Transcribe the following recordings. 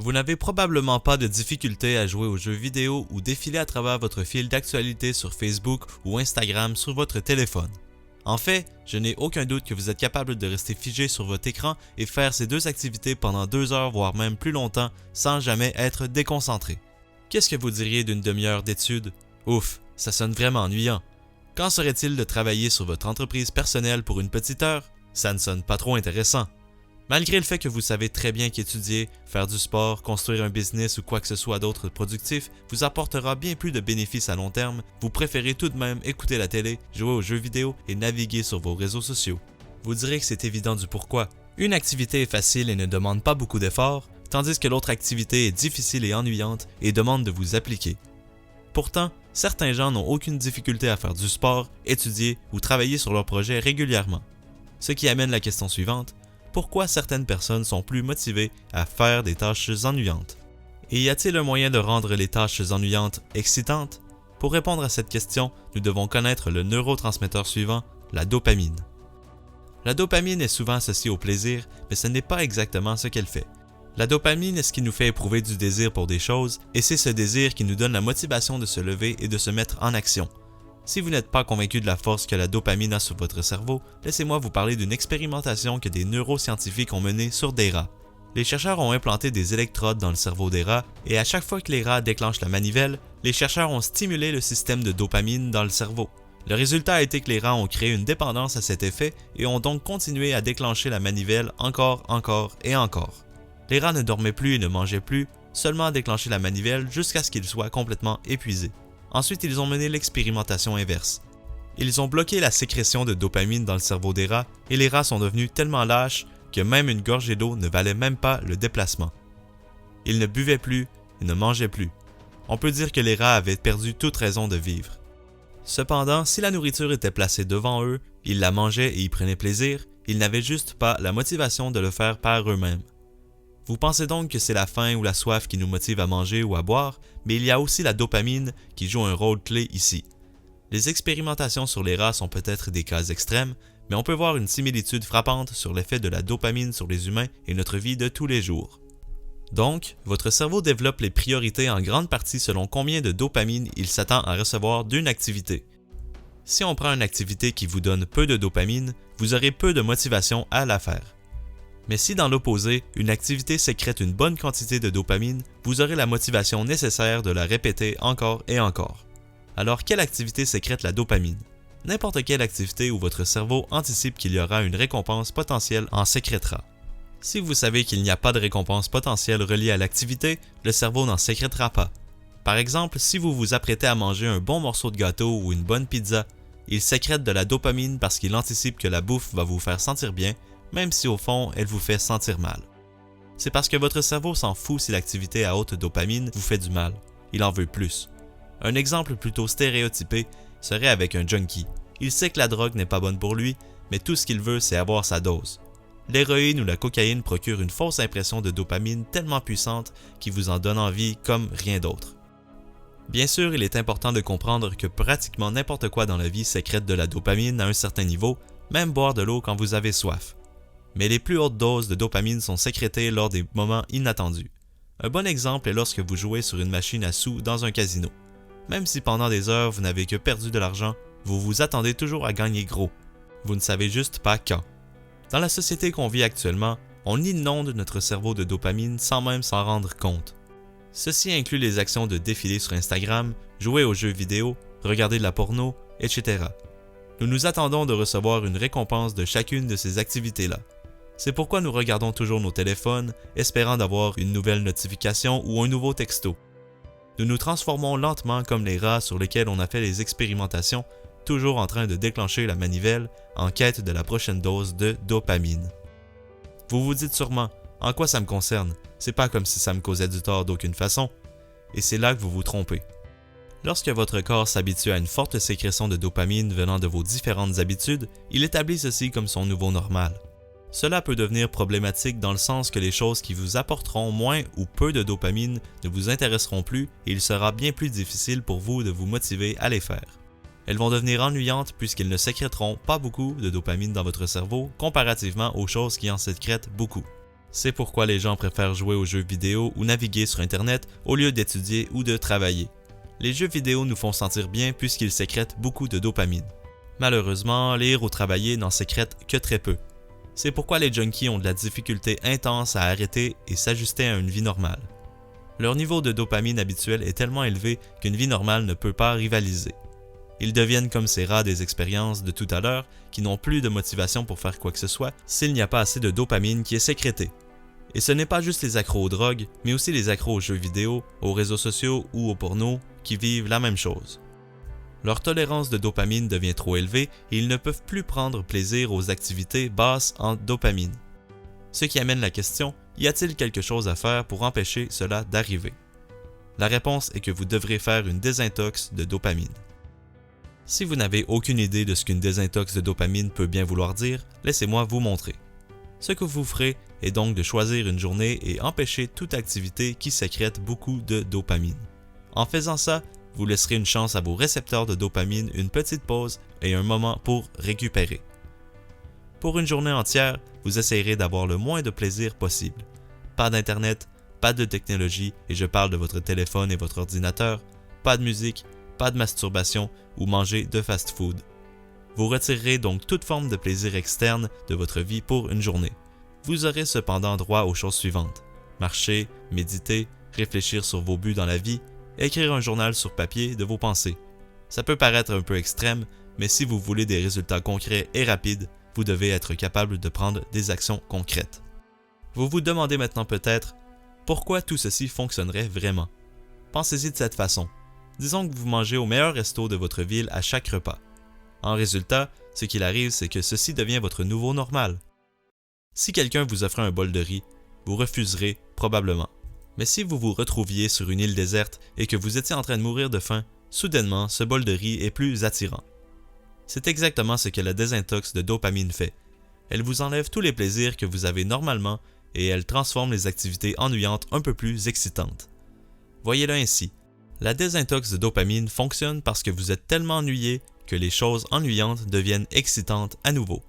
Vous n'avez probablement pas de difficulté à jouer aux jeux vidéo ou défiler à travers votre fil d'actualité sur Facebook ou Instagram sur votre téléphone. En fait, je n'ai aucun doute que vous êtes capable de rester figé sur votre écran et faire ces deux activités pendant 2 heures voire même plus longtemps sans jamais être déconcentré. Qu'est-ce que vous diriez d'une demi-heure d'études? Ouf, ça sonne vraiment ennuyant. Qu'en serait-il de travailler sur votre entreprise personnelle pour une petite heure? Ça ne sonne pas trop intéressant. Malgré le fait que vous savez très bien qu'étudier, faire du sport, construire un business ou quoi que ce soit d'autre productif vous apportera bien plus de bénéfices à long terme, vous préférez tout de même écouter la télé, jouer aux jeux vidéo et naviguer sur vos réseaux sociaux. Vous direz que c'est évident du pourquoi. Une activité est facile et ne demande pas beaucoup d'efforts, tandis que l'autre activité est difficile et ennuyante et demande de vous appliquer. Pourtant, certains gens n'ont aucune difficulté à faire du sport, étudier ou travailler sur leurs projets régulièrement. Ce qui amène la question suivante. Pourquoi certaines personnes sont plus motivées à faire des tâches ennuyantes? Et y a-t-il un moyen de rendre les tâches ennuyantes excitantes? Pour répondre à cette question, nous devons connaître le neurotransmetteur suivant, la dopamine. La dopamine est souvent associée au plaisir, mais ce n'est pas exactement ce qu'elle fait. La dopamine est ce qui nous fait éprouver du désir pour des choses, et c'est ce désir qui nous donne la motivation de se lever et de se mettre en action. Si vous n'êtes pas convaincu de la force que la dopamine a sur votre cerveau, laissez-moi vous parler d'une expérimentation que des neuroscientifiques ont menée sur des rats. Les chercheurs ont implanté des électrodes dans le cerveau des rats et à chaque fois que les rats déclenchent la manivelle, les chercheurs ont stimulé le système de dopamine dans le cerveau. Le résultat a été que les rats ont créé une dépendance à cet effet et ont donc continué à déclencher la manivelle encore et encore. Les rats ne dormaient plus et ne mangeaient plus, seulement à déclencher la manivelle jusqu'à ce qu'ils soient complètement épuisés. Ensuite, ils ont mené l'expérimentation inverse. Ils ont bloqué la sécrétion de dopamine dans le cerveau des rats et les rats sont devenus tellement lâches que même une gorgée d'eau ne valait même pas le déplacement. Ils ne buvaient plus et ne mangeaient plus. On peut dire que les rats avaient perdu toute raison de vivre. Cependant, si la nourriture était placée devant eux, ils la mangeaient et y prenaient plaisir, ils n'avaient juste pas la motivation de le faire par eux-mêmes. Vous pensez donc que c'est la faim ou la soif qui nous motive à manger ou à boire, mais il y a aussi la dopamine qui joue un rôle clé ici. Les expérimentations sur les rats sont peut-être des cas extrêmes, mais on peut voir une similitude frappante sur l'effet de la dopamine sur les humains et notre vie de tous les jours. Donc, votre cerveau développe les priorités en grande partie selon combien de dopamine il s'attend à recevoir d'une activité. Si on prend une activité qui vous donne peu de dopamine, vous aurez peu de motivation à la faire. Mais si dans l'opposé, une activité sécrète une bonne quantité de dopamine, vous aurez la motivation nécessaire de la répéter encore et encore. Alors, quelle activité sécrète la dopamine? N'importe quelle activité où votre cerveau anticipe qu'il y aura une récompense potentielle en sécrétera. Si vous savez qu'il n'y a pas de récompense potentielle reliée à l'activité, le cerveau n'en sécrétera pas. Par exemple, si vous vous apprêtez à manger un bon morceau de gâteau ou une bonne pizza, il sécrète de la dopamine parce qu'il anticipe que la bouffe va vous faire sentir bien, même si au fond, elle vous fait sentir mal. C'est parce que votre cerveau s'en fout si l'activité à haute dopamine vous fait du mal. Il en veut plus. Un exemple plutôt stéréotypé serait avec un junkie. Il sait que la drogue n'est pas bonne pour lui, mais tout ce qu'il veut, c'est avoir sa dose. L'héroïne ou la cocaïne procure une fausse impression de dopamine tellement puissante qu'il vous en donne envie comme rien d'autre. Bien sûr, il est important de comprendre que pratiquement n'importe quoi dans la vie sécrète de la dopamine à un certain niveau, même boire de l'eau quand vous avez soif. Mais les plus hautes doses de dopamine sont sécrétées lors des moments inattendus. Un bon exemple est lorsque vous jouez sur une machine à sous dans un casino. Même si pendant des heures vous n'avez que perdu de l'argent, vous vous attendez toujours à gagner gros. Vous ne savez juste pas quand. Dans la société qu'on vit actuellement, on inonde notre cerveau de dopamine sans même s'en rendre compte. Ceci inclut les actions de défiler sur Instagram, jouer aux jeux vidéo, regarder de la porno, etc. Nous nous attendons de recevoir une récompense de chacune de ces activités-là. C'est pourquoi nous regardons toujours nos téléphones, espérant d'avoir une nouvelle notification ou un nouveau texto. Nous nous transformons lentement comme les rats sur lesquels on a fait les expérimentations, toujours en train de déclencher la manivelle en quête de la prochaine dose de dopamine. Vous vous dites sûrement, en quoi ça me concerne? C'est pas comme si ça me causait du tort d'aucune façon. Et c'est là que vous vous trompez. Lorsque votre corps s'habitue à une forte sécrétion de dopamine venant de vos différentes habitudes, il établit ceci comme son nouveau normal. Cela peut devenir problématique dans le sens que les choses qui vous apporteront moins ou peu de dopamine ne vous intéresseront plus et il sera bien plus difficile pour vous de vous motiver à les faire. Elles vont devenir ennuyantes puisqu'elles ne sécréteront pas beaucoup de dopamine dans votre cerveau comparativement aux choses qui en sécrètent beaucoup. C'est pourquoi les gens préfèrent jouer aux jeux vidéo ou naviguer sur Internet au lieu d'étudier ou de travailler. Les jeux vidéo nous font sentir bien puisqu'ils sécrètent beaucoup de dopamine. Malheureusement, lire ou travailler n'en sécrètent que très peu. C'est pourquoi les junkies ont de la difficulté intense à arrêter et s'ajuster à une vie normale. Leur niveau de dopamine habituel est tellement élevé qu'une vie normale ne peut pas rivaliser. Ils deviennent comme ces rats des expériences de tout à l'heure qui n'ont plus de motivation pour faire quoi que ce soit s'il n'y a pas assez de dopamine qui est sécrétée. Et ce n'est pas juste les accros aux drogues, mais aussi les accros aux jeux vidéo, aux réseaux sociaux ou au porno qui vivent la même chose. Leur tolérance de dopamine devient trop élevée et ils ne peuvent plus prendre plaisir aux activités basses en dopamine. Ce qui amène la question, y a-t-il quelque chose à faire pour empêcher cela d'arriver? La réponse est que vous devrez faire une désintox de dopamine. Si vous n'avez aucune idée de ce qu'une désintox de dopamine peut bien vouloir dire, laissez-moi vous montrer. Ce que vous ferez est donc de choisir une journée et empêcher toute activité qui sécrète beaucoup de dopamine. En faisant ça, vous laisserez une chance à vos récepteurs de dopamine une petite pause et un moment pour récupérer. Pour une journée entière, vous essayerez d'avoir le moins de plaisir possible. Pas d'internet, pas de technologie, et je parle de votre téléphone et votre ordinateur, pas de musique, pas de masturbation ou manger de fast-food. Vous retirerez donc toute forme de plaisir externe de votre vie pour une journée. Vous aurez cependant droit aux choses suivantes: marcher, méditer, réfléchir sur vos buts dans la vie, écrire un journal sur papier de vos pensées. Ça peut paraître un peu extrême, mais si vous voulez des résultats concrets et rapides, vous devez être capable de prendre des actions concrètes. Vous vous demandez maintenant peut-être pourquoi tout ceci fonctionnerait vraiment. Pensez-y de cette façon. Disons que vous mangez au meilleur resto de votre ville à chaque repas. En résultat, ce qu'il arrive, c'est que ceci devient votre nouveau normal. Si quelqu'un vous offrait un bol de riz, vous refuserez probablement. Mais si vous vous retrouviez sur une île déserte et que vous étiez en train de mourir de faim, soudainement, ce bol de riz est plus attirant. C'est exactement ce que la désintox de dopamine fait. Elle vous enlève tous les plaisirs que vous avez normalement et elle transforme les activités ennuyantes un peu plus excitantes. Voyez-le ainsi. La désintox de dopamine fonctionne parce que vous êtes tellement ennuyé que les choses ennuyantes deviennent excitantes à nouveau.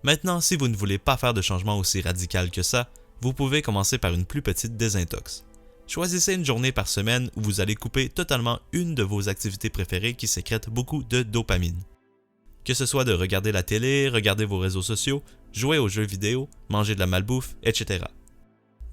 Maintenant, si vous ne voulez pas faire de changement aussi radical que ça, vous pouvez commencer par une plus petite désintox. Choisissez une journée par semaine où vous allez couper totalement une de vos activités préférées qui sécrètent beaucoup de dopamine. Que ce soit de regarder la télé, regarder vos réseaux sociaux, jouer aux jeux vidéo, manger de la malbouffe, etc.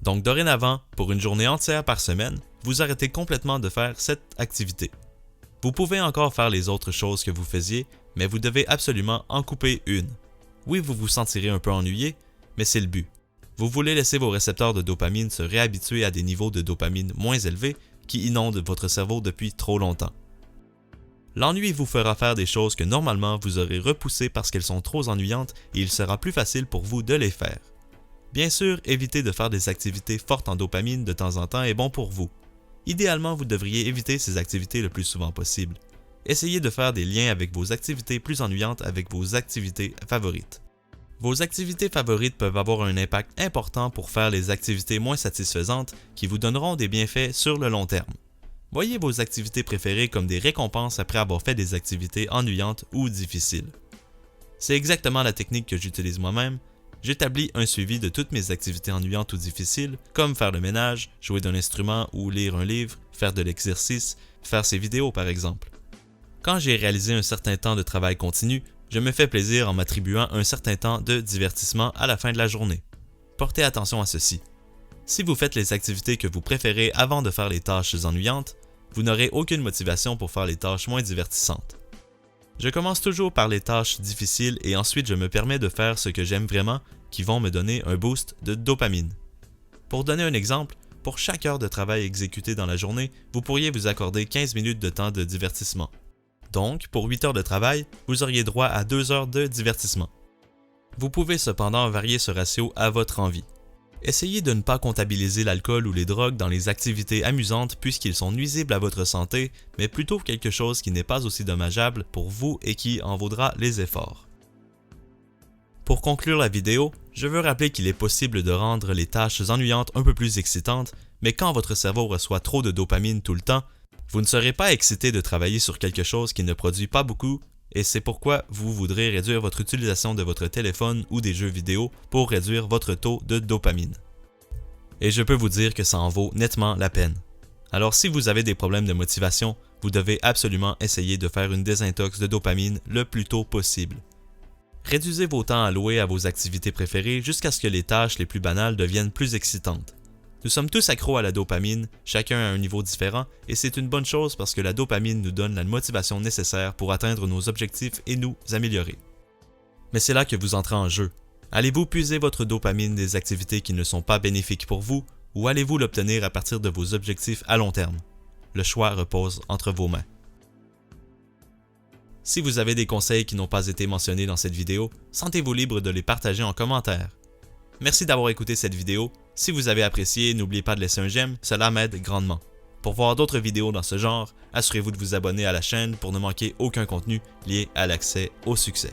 Donc dorénavant, pour une journée entière par semaine, vous arrêtez complètement de faire cette activité. Vous pouvez encore faire les autres choses que vous faisiez, mais vous devez absolument en couper une. Oui, vous vous sentirez un peu ennuyé, mais c'est le but. Vous voulez laisser vos récepteurs de dopamine se réhabituer à des niveaux de dopamine moins élevés qui inondent votre cerveau depuis trop longtemps. L'ennui vous fera faire des choses que normalement vous aurez repoussées parce qu'elles sont trop ennuyantes et il sera plus facile pour vous de les faire. Bien sûr, éviter de faire des activités fortes en dopamine de temps en temps est bon pour vous. Idéalement, vous devriez éviter ces activités le plus souvent possible. Essayez de faire des liens avec vos activités plus ennuyantes avec vos activités favorites. Vos activités favorites peuvent avoir un impact important pour faire les activités moins satisfaisantes qui vous donneront des bienfaits sur le long terme. Voyez vos activités préférées comme des récompenses après avoir fait des activités ennuyantes ou difficiles. C'est exactement la technique que j'utilise moi-même. J'établis un suivi de toutes mes activités ennuyantes ou difficiles, comme faire le ménage, jouer d'un instrument ou lire un livre, faire de l'exercice, faire ces vidéos par exemple. Quand j'ai réalisé un certain temps de travail continu, je me fais plaisir en m'attribuant un certain temps de divertissement à la fin de la journée. Portez attention à ceci. Si vous faites les activités que vous préférez avant de faire les tâches ennuyantes, vous n'aurez aucune motivation pour faire les tâches moins divertissantes. Je commence toujours par les tâches difficiles et ensuite je me permets de faire ce que j'aime vraiment qui vont me donner un boost de dopamine. Pour donner un exemple, pour chaque heure de travail exécutée dans la journée, vous pourriez vous accorder 15 minutes de temps de divertissement. Donc, pour 8 heures de travail, vous auriez droit à 2 heures de divertissement. Vous pouvez cependant varier ce ratio à votre envie. Essayez de ne pas comptabiliser l'alcool ou les drogues dans les activités amusantes puisqu'ils sont nuisibles à votre santé, mais plutôt quelque chose qui n'est pas aussi dommageable pour vous et qui en vaudra les efforts. Pour conclure la vidéo, je veux rappeler qu'il est possible de rendre les tâches ennuyantes un peu plus excitantes, mais quand votre cerveau reçoit trop de dopamine tout le temps, vous ne serez pas excité de travailler sur quelque chose qui ne produit pas beaucoup, et c'est pourquoi vous voudrez réduire votre utilisation de votre téléphone ou des jeux vidéo pour réduire votre taux de dopamine. Et je peux vous dire que ça en vaut nettement la peine. Alors si vous avez des problèmes de motivation, vous devez absolument essayer de faire une désintox de dopamine le plus tôt possible. Réduisez vos temps alloués à vos activités préférées jusqu'à ce que les tâches les plus banales deviennent plus excitantes. Nous sommes tous accros à la dopamine, chacun à un niveau différent, et c'est une bonne chose parce que la dopamine nous donne la motivation nécessaire pour atteindre nos objectifs et nous améliorer. Mais c'est là que vous entrez en jeu. Allez-vous puiser votre dopamine des activités qui ne sont pas bénéfiques pour vous, ou allez-vous l'obtenir à partir de vos objectifs à long terme? Le choix repose entre vos mains. Si vous avez des conseils qui n'ont pas été mentionnés dans cette vidéo, sentez-vous libre de les partager en commentaire. Merci d'avoir écouté cette vidéo. Si vous avez apprécié, n'oubliez pas de laisser un j'aime, cela m'aide grandement. Pour voir d'autres vidéos dans ce genre, assurez-vous de vous abonner à la chaîne pour ne manquer aucun contenu lié à l'accès au succès.